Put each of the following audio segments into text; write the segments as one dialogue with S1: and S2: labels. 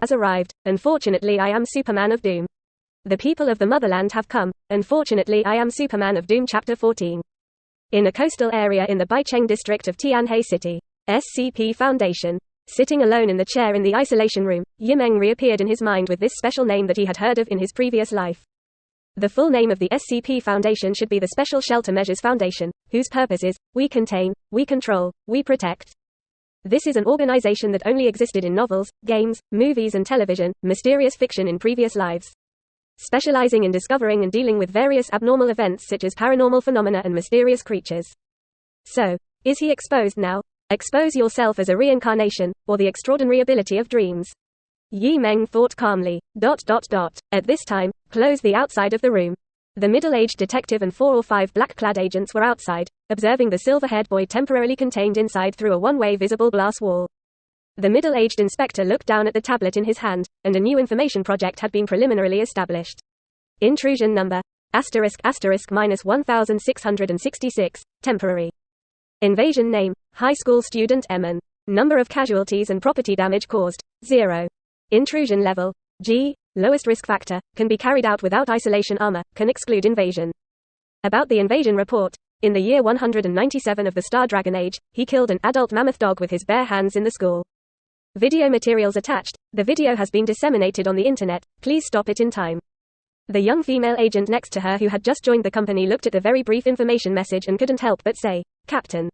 S1: has arrived. Unfortunately, I am Superman of Doom. The people of the Motherland have come. Unfortunately, I am Superman of Doom. Chapter 14. In a coastal area in the Baicheng district of Tianhe City, SCP Foundation. Sitting alone in the chair in the isolation room, Meng reappeared in his mind with this special name that he had heard of in his previous life. The full name of the SCP Foundation should be the Special Shelter Measures Foundation, whose purpose is, we contain, we control, we protect. This is an organization that only existed in novels, games, movies and television, mysterious fiction in previous lives. Specializing in discovering and dealing with various abnormal events such as paranormal phenomena and mysterious creatures. So, is he exposed now? Expose yourself as a reincarnation, or the extraordinary ability of dreams. Meng thought calmly. At this time, close the outside of the room. The middle-aged detective and 4 or 5 black-clad agents were outside, observing the silver-haired boy temporarily contained inside through a one-way visible glass wall. The middle-aged inspector looked down at the tablet in his hand, and a new information project had been preliminarily established. Intrusion number ***-1666, temporary. Invasion name, high school student Emin. Number of casualties and property damage caused, 0. Intrusion level, G, lowest risk factor, can be carried out without isolation armor, can exclude invasion. About the invasion report, in the year 197 of the Star Dragon Age, he killed an adult mammoth dog with his bare hands in the school. Video materials attached, the video has been disseminated on the internet, please stop it in time. The young female agent next to her who had just joined the company looked at the very brief information message and couldn't help but say, Captain.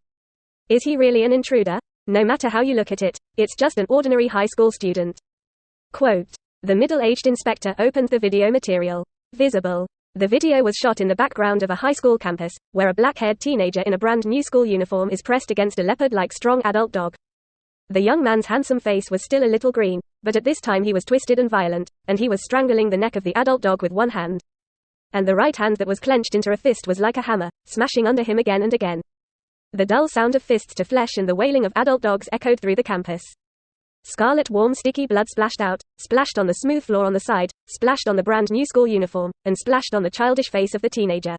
S1: Is he really an intruder? No matter how you look at it, it's just an ordinary high school student. Quote. The middle-aged inspector opened the video material. Visible. The video was shot in the background of a high school campus, where a black-haired teenager in a brand new school uniform is pressed against a leopard-like strong adult dog. The young man's handsome face was still a little green, but at this time he was twisted and violent, and he was strangling the neck of the adult dog with one hand. And the right hand that was clenched into a fist was like a hammer, smashing under him again and again. The dull sound of fists to flesh and the wailing of adult dogs echoed through the campus. Scarlet warm sticky blood splashed out, splashed on the smooth floor on the side, splashed on the brand new school uniform, and splashed on the childish face of the teenager.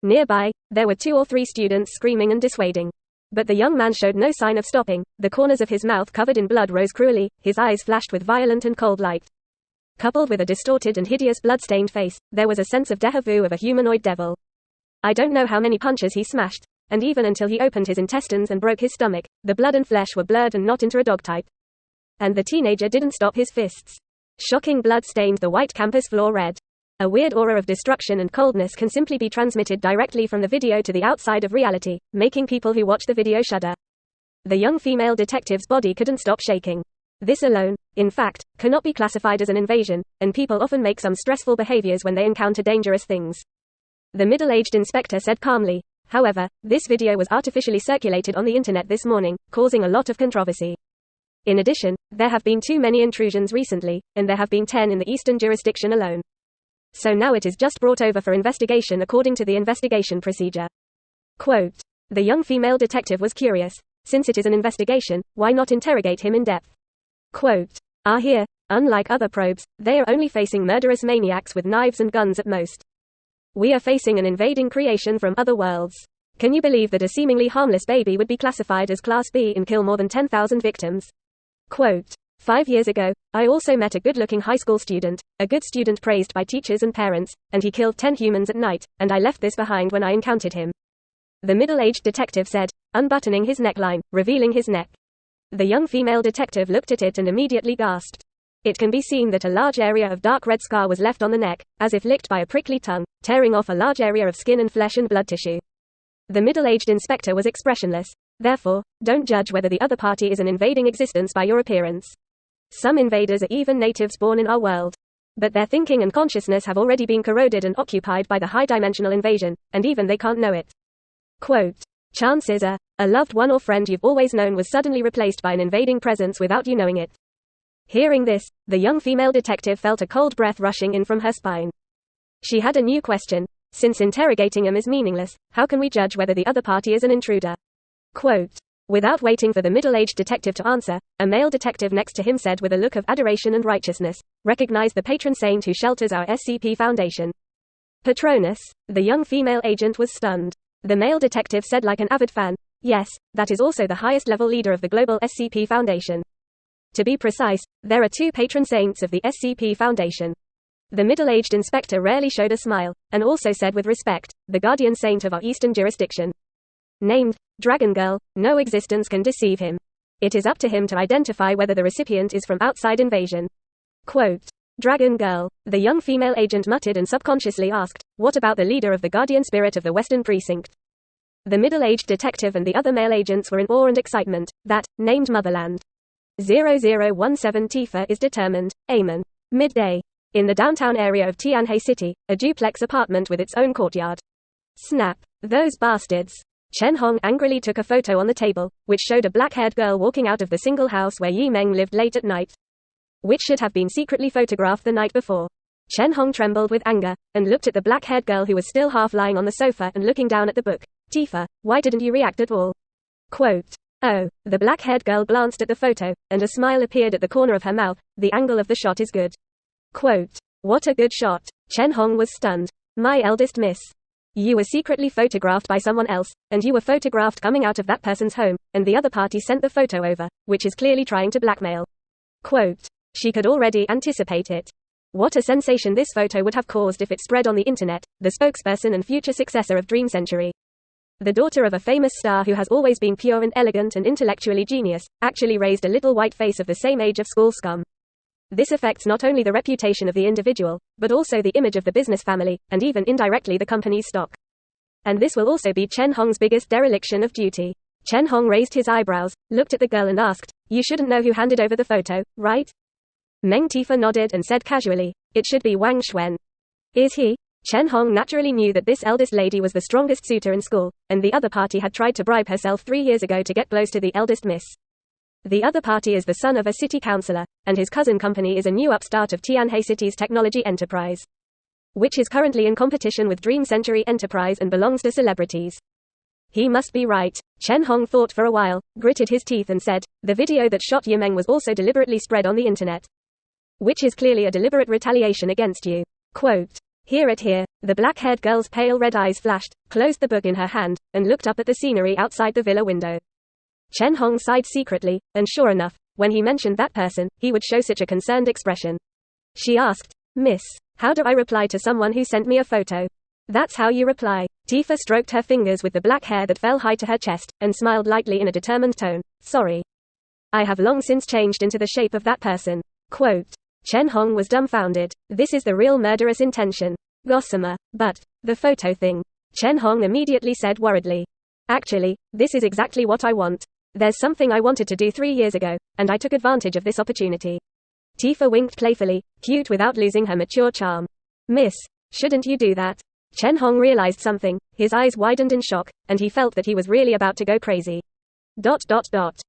S1: Nearby, there were 2 or 3 students screaming and dissuading. But the young man showed no sign of stopping, the corners of his mouth covered in blood rose cruelly, his eyes flashed with violent and cold light. Coupled with a distorted and hideous blood-stained face, there was a sense of déjà vu of a humanoid devil. I don't know how many punches he smashed, and even until he opened his intestines and broke his stomach, the blood and flesh were blurred and not into a dog type. And the teenager didn't stop his fists. Shocking blood stained the white campus floor red. A weird aura of destruction and coldness can simply be transmitted directly from the video to the outside of reality, making people who watch the video shudder. The young female detective's body couldn't stop shaking. This alone, in fact, cannot be classified as an invasion, and people often make some stressful behaviors when they encounter dangerous things. The middle-aged inspector said calmly, however, this video was artificially circulated on the internet this morning, causing a lot of controversy. In addition, there have been too many intrusions recently, and there have been 10 in the eastern jurisdiction alone. So now it is just brought over for investigation according to the investigation procedure. Quote. The young female detective was curious. Since it is an investigation, why not interrogate him in depth? Quote. Here, unlike other probes, they are only facing murderous maniacs with knives and guns at most. We are facing an invading creation from other worlds. Can you believe that a seemingly harmless baby would be classified as Class B and kill more than 10,000 victims? Quote. 5 years ago, I also met a good-looking high school student, a good student praised by teachers and parents, and he killed 10 humans at night, and I left this behind when I encountered him. The middle-aged detective said, unbuttoning his neckline, revealing his neck. The young female detective looked at it and immediately gasped. It can be seen that a large area of dark red scar was left on the neck, as if licked by a prickly tongue, tearing off a large area of skin and flesh and blood tissue. The middle-aged inspector was expressionless. Therefore, don't judge whether the other party is an invading existence by your appearance. Some invaders are even natives born in our world. But their thinking and consciousness have already been corroded and occupied by the high-dimensional invasion, and even they can't know it. Quote. Chances are, a loved one or friend you've always known was suddenly replaced by an invading presence without you knowing it. Hearing this, the young female detective felt a cold breath rushing in from her spine. She had a new question. Since interrogating him is meaningless, how can we judge whether the other party is an intruder? Quote. Without waiting for the middle-aged detective to answer, a male detective next to him said with a look of adoration and righteousness, recognize the patron saint who shelters our SCP Foundation. Patronus? The young female agent was stunned. The male detective said like an avid fan, yes, that is also the highest level leader of the global SCP Foundation. To be precise, there are 2 patron saints of the SCP Foundation. The middle-aged inspector rarely showed a smile, and also said with respect, the guardian saint of our eastern jurisdiction. Named Dragon Girl, no existence can deceive him. It is up to him to identify whether the recipient is from outside invasion. Quote, Dragon Girl. The young female agent muttered and subconsciously asked, what about the leader of the guardian spirit of the Western Precinct? The middle-aged detective and the other male agents were in awe and excitement. That, named Motherland 0017 Tifa is determined. Amen. Midday. In the downtown area of Tianhe City, a duplex apartment with its own courtyard. Snap. Those bastards. Chen Hong angrily took a photo on the table, which showed a black-haired girl walking out of the single house where Yi Meng lived late at night, which should have been secretly photographed the night before. Chen Hong trembled with anger, and looked at the black-haired girl who was still half lying on the sofa and looking down at the book. Tifa, why didn't you react at all? Quote, oh, the black-haired girl glanced at the photo, and a smile appeared at the corner of her mouth. The angle of the shot is good. Quote, what a good shot. Chen Hong was stunned. My eldest miss. You were secretly photographed by someone else, and you were photographed coming out of that person's home, and the other party sent the photo over, which is clearly trying to blackmail. Quote, she could already anticipate it. What a sensation this photo would have caused if it spread on the internet. The spokesperson and future successor of Dream Century, the daughter of a famous star who has always been pure and elegant and intellectually genius, actually raised a little white face of the same age of school scum. This affects not only the reputation of the individual, but also the image of the business family, and even indirectly the company's stock. And this will also be Chen Hong's biggest dereliction of duty. Chen Hong raised his eyebrows, looked at the girl and asked, you shouldn't know who handed over the photo, right? Meng Tifa nodded and said casually, it should be Wang Xuan. Is he? Chen Hong naturally knew that this eldest lady was the strongest suitor in school, and the other party had tried to bribe herself 3 years ago to get close to the eldest miss. The other party is the son of a city councillor, and his cousin company is a new upstart of Tianhe City's technology enterprise, which is currently in competition with Dream Century Enterprise and belongs to celebrities. He must be right. Chen Hong thought for a while, gritted his teeth and said, the video that shot Yi Meng was also deliberately spread on the internet, which is clearly a deliberate retaliation against you. Quote, hear it here. The black-haired girl's pale red eyes flashed, closed the book in her hand, and looked up at the scenery outside the villa window. Chen Hong sighed secretly, and sure enough, when he mentioned that person, he would show such a concerned expression. She asked, Miss, how do I reply to someone who sent me a photo? That's how you reply. Tifa stroked her fingers with the black hair that fell high to her chest, and smiled lightly in a determined tone. Sorry. I have long since changed into the shape of that person. Quote, Chen Hong was dumbfounded. This is the real murderous intention. Gossamer. But the photo thing. Chen Hong immediately said worriedly. Actually, this is exactly what I want. There's something I wanted to do 3 years ago, and I took advantage of this opportunity. Tifa winked playfully, cute without losing her mature charm. Miss, shouldn't you do that? Chen Hong realized something, his eyes widened in shock, and he felt that he was really about to go crazy.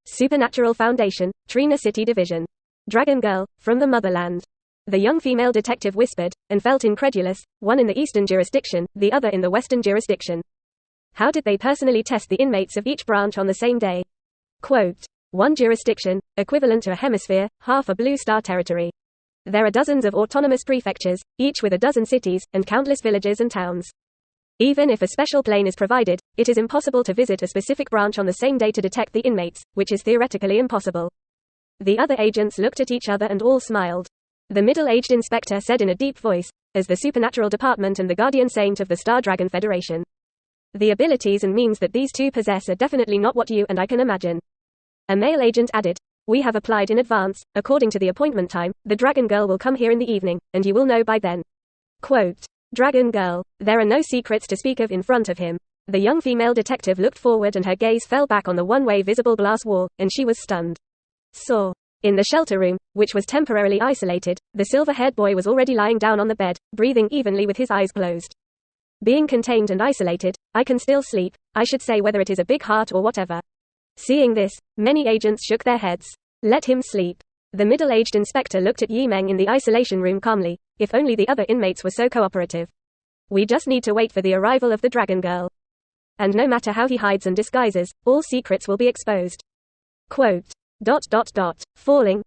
S1: Supernatural Foundation, Trina City Division. Dragon Girl, from the Motherland. The young female detective whispered, and felt incredulous, one in the eastern jurisdiction, the other in the western jurisdiction. How did they personally test the inmates of each branch on the same day? Quote, one jurisdiction, equivalent to a hemisphere, half a blue star territory. There are dozens of autonomous prefectures, each with a dozen cities, and countless villages and towns. Even if a special plane is provided, it is impossible to visit a specific branch on the same day to detect the inmates, which is theoretically impossible. The other agents looked at each other and all smiled. The middle-aged inspector said in a deep voice, as the Supernatural Department and the Guardian Saint of the Star Dragon Federation. The abilities and means that these two possess are definitely not what you and I can imagine. A male agent added, we have applied in advance. According to the appointment time, the Dragon Girl will come here in the evening, and you will know by then. Quote, Dragon Girl. There are no secrets to speak of in front of him. The young female detective looked forward and her gaze fell back on the one-way visible glass wall, and she was stunned. In the shelter room, which was temporarily isolated, the silver-haired boy was already lying down on the bed, breathing evenly with his eyes closed. Being contained and isolated, I can still sleep, I should say, whether it is a big heart or whatever. Seeing this, many agents shook their heads. Let him sleep. The middle-aged inspector looked at Yi Meng in the isolation room calmly. If only the other inmates were so cooperative. We just need to wait for the arrival of the Dragon Girl. And no matter how he hides and disguises, all secrets will be exposed. Quote, falling,